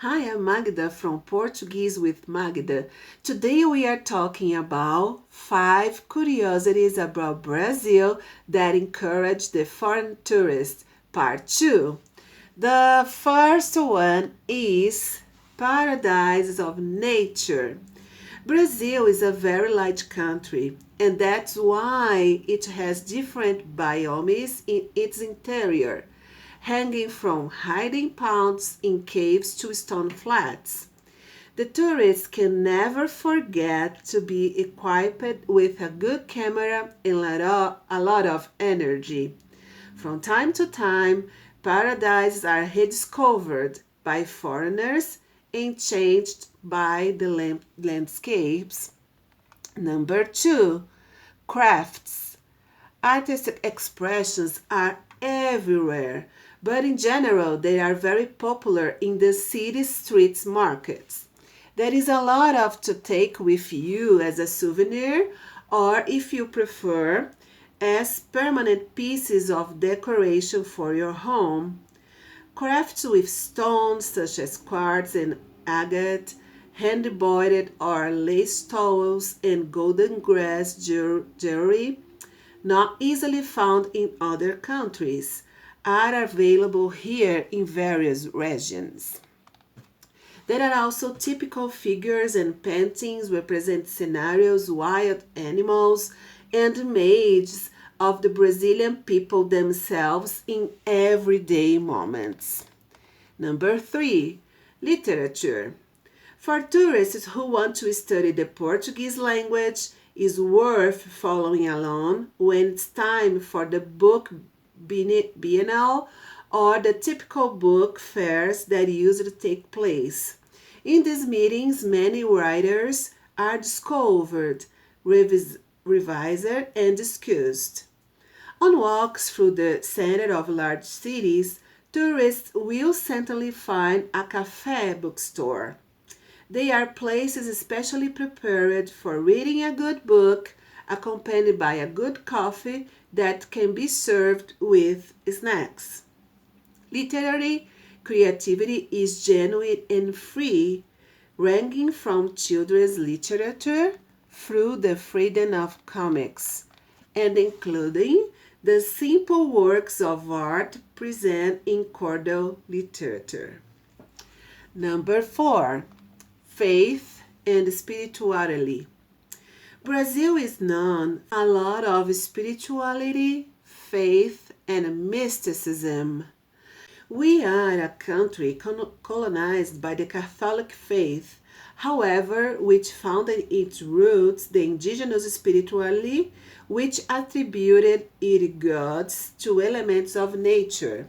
Hi, I'm Magda from Portuguese with Magda. Today we are talking about 5 curiosities about Brazil that encourage the foreign tourists, part 2. The first one is Paradise of Nature. Brazil is a very large country, and that's why it has different biomes in its interior, hanging from hiding ponds in caves to stone flats. The tourists can never forget to be equipped with a good camera and a lot of energy. From time to time, paradises are rediscovered by foreigners and changed by the landscapes. Number 2, crafts. Artistic expressions are everywhere, but in general, they are very popular in the city streets markets. There is a lot of to take with you as a souvenir, or if you prefer, as permanent pieces of decoration for your home. Crafts with stones such as quartz and agate, hand embroidered or lace towels, and golden grass jewelry not easily found in other countries, are available here in various regions. There are also typical figures and paintings represent scenarios, wild animals, and images of the Brazilian people themselves in everyday moments. Number 3, literature. For tourists who want to study the Portuguese language, it's worth following along when it's time for the book biennale or the typical book fairs that usually take place. In these meetings, many writers are discovered, revised, and discussed. On walks through the center of large cities, tourists will certainly find a cafe bookstore. They are places especially prepared for reading a good book, accompanied by a good coffee that can be served with snacks. Literary creativity is genuine and free, ranging from children's literature through the freedom of comics, and including the simple works of art present in cordial literature. Number 4, faith and spirituality. Brazil is known for a lot of spirituality, faith, and mysticism. We are a country colonized by the Catholic faith, however, which found its roots the indigenous spirituality, which attributed its gods to elements of nature.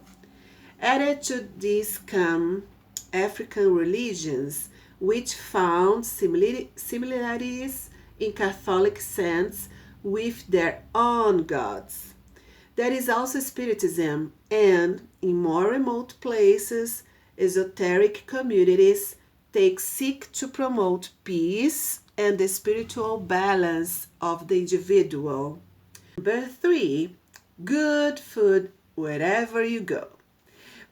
Added to this come African religions, which found similarities in Catholic sense with their own gods. There is also Spiritism, and in more remote places, esoteric communities seek to promote peace and the spiritual balance of the individual. Number 3, good food wherever you go.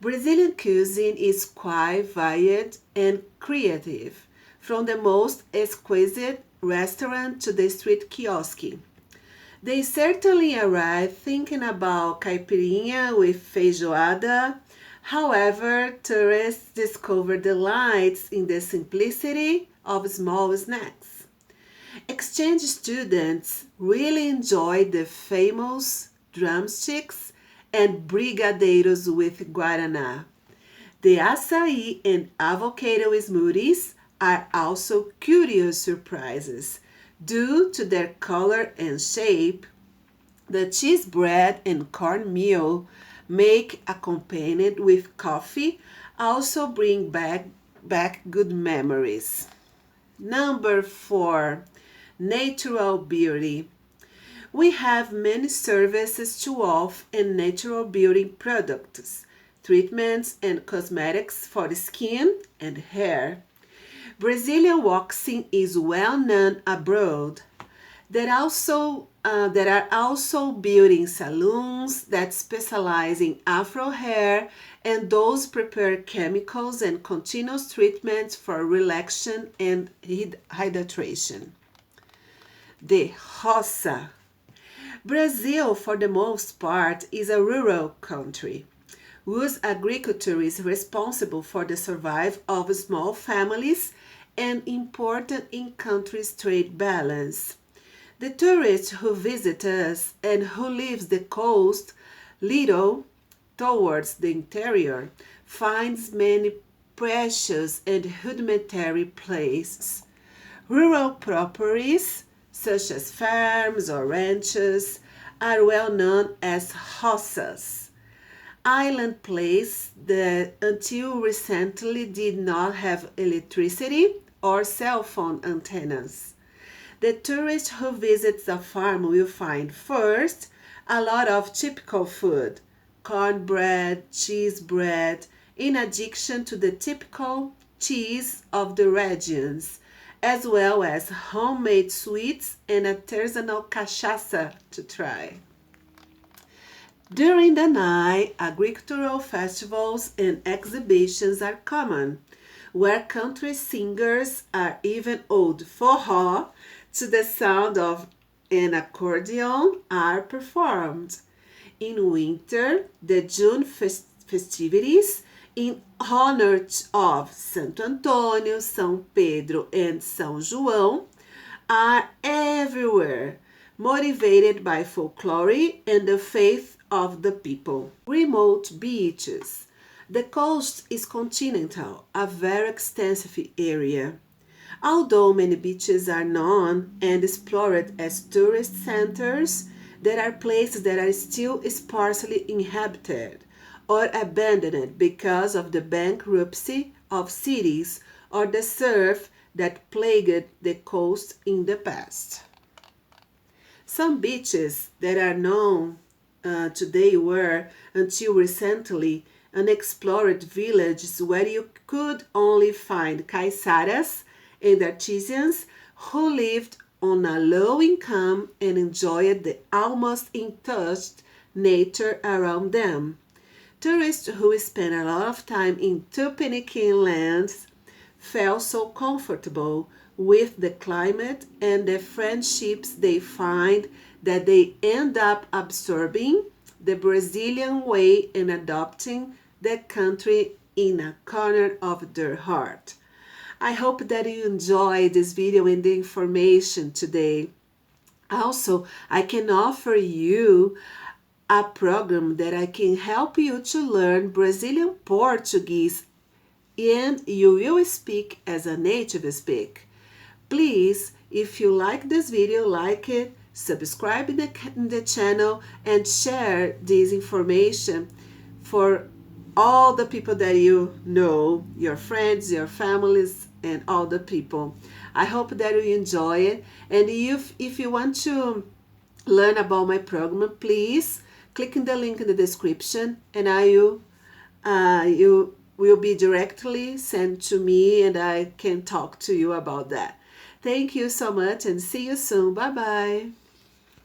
Brazilian cuisine is quite varied and creative, from the most exquisite restaurant to the street kiosk. They certainly arrive thinking about caipirinha with feijoada. However, tourists discover delights in the simplicity of small snacks. Exchange students really enjoy the famous drumsticks and brigadeiros with guaraná. The açaí and avocado smoothies are also curious surprises due to their color and shape. The cheese bread and cornmeal make accompanied with coffee also bring back good memories. Number 4, natural beauty. We have many services to offer in natural beauty products, treatments, and cosmetics for the skin and hair. Brazilian waxing is well known abroad. There are also beauty salons that specialize in afro hair and those prepare chemicals and continuous treatments for relaxation and hydration. The roça. Brazil, for the most part, is a rural country whose agriculture is responsible for the survival of small families and important in country's trade balance. The tourist who visits us and who leaves the coast little towards the interior finds many precious and rudimentary places. Rural properties, such as farms or ranches, are well known as roças. Island places that until recently did not have electricity or cell phone antennas. The tourist who visits a farm will find first a lot of typical food, cornbread, cheese bread, in addition to the typical cheese of the regions, as well as homemade sweets and artisanal cachaça to try. During the night, agricultural festivals and exhibitions are common, where country singers are even old forró to the sound of an accordion are performed. In winter, the June festivities in honor of Santo Antônio, São Pedro, and São João are everywhere, motivated by folklore and the faith of the people. Remote beaches. The coast is continental, a very extensive area. Although many beaches are known and explored as tourist centers, there are places that are still sparsely inhabited or abandoned because of the bankruptcy of cities or the surf that plagued the coast in the past. Some beaches that are known today were, until recently, unexplored villages where you could only find caiçaras and artisans who lived on a low income and enjoyed the almost untouched nature around them. Tourists who spend a lot of time in Tupiniquim lands felt so comfortable with the climate and the friendships they find that they end up absorbing the Brazilian way and adopting the country in a corner of their heart. I hope that you enjoyed this video and the information today. Also, I can offer you a program that I can help you to learn Brazilian Portuguese and you will speak as a native speaker. Please, if you like this video, like it, subscribe in the channel and share this information for all the people that you know, your friends, your families, and all the people. I hope that you enjoy it. And if you want to learn about my program, please click in the link in the description and you will be directly sent to me and I can talk to you about that. Thank you so much and see you soon. Bye bye.